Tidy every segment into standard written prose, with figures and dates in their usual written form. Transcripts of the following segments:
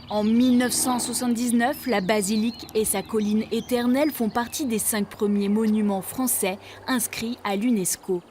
En 1979, la basilique et sa colline éternelle font partie des 5 premiers monuments français inscrits à l'UNESCO.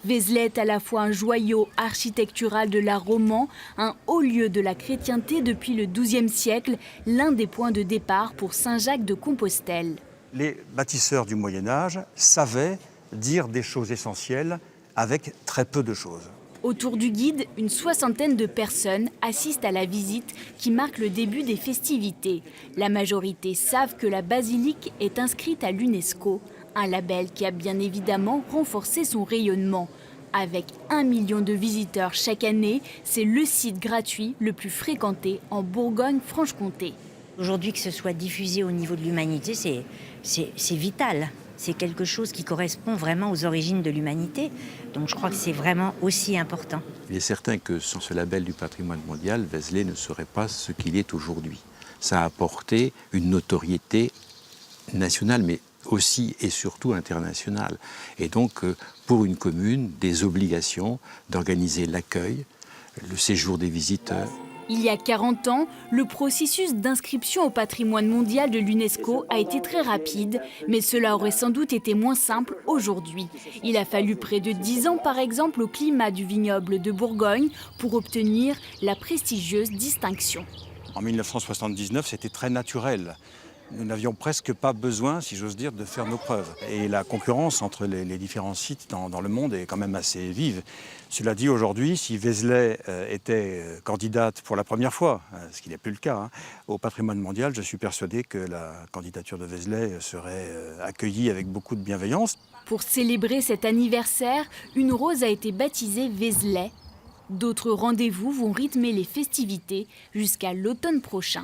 Vézelay est à la fois un joyau architectural de l'art roman, un haut lieu de la chrétienté depuis le XIIe siècle, l'un des points de départ pour Saint-Jacques de Compostelle. Les bâtisseurs du Moyen-Âge savaient dire des choses essentielles avec très peu de choses. Autour du guide, une soixantaine de personnes assistent à la visite qui marque le début des festivités. La majorité savent que la basilique est inscrite à l'UNESCO, un label qui a bien évidemment renforcé son rayonnement. Avec 1 million de visiteurs chaque année, c'est le site gratuit le plus fréquenté en Bourgogne-Franche-Comté. Aujourd'hui, que ce soit diffusé au niveau de l'humanité, c'est vital. C'est quelque chose qui correspond vraiment aux origines de l'humanité. Donc je crois que c'est vraiment aussi important. Il est certain que sans ce label du patrimoine mondial, Vézelay ne serait pas ce qu'il est aujourd'hui. Ça a apporté une notoriété nationale, mais aussi et surtout internationale. Et donc, pour une commune, des obligations d'organiser l'accueil, le séjour des visiteurs. Il y a 40 ans, le processus d'inscription au patrimoine mondial de l'UNESCO a été très rapide, mais cela aurait sans doute été moins simple aujourd'hui. Il a fallu près de 10 ans, par exemple, au climat du vignoble de Bourgogne pour obtenir la prestigieuse distinction. En 1979, c'était très naturel. Nous n'avions presque pas besoin, si j'ose dire, de faire nos preuves. Et la concurrence entre les différents sites dans le monde est quand même assez vive. Cela dit, aujourd'hui, si Vézelay était candidate pour la première fois, ce qui n'est plus le cas, au patrimoine mondial, je suis persuadé que la candidature de Vézelay serait accueillie avec beaucoup de bienveillance. Pour célébrer cet anniversaire, une rose a été baptisée Vézelay. D'autres rendez-vous vont rythmer les festivités jusqu'à l'automne prochain.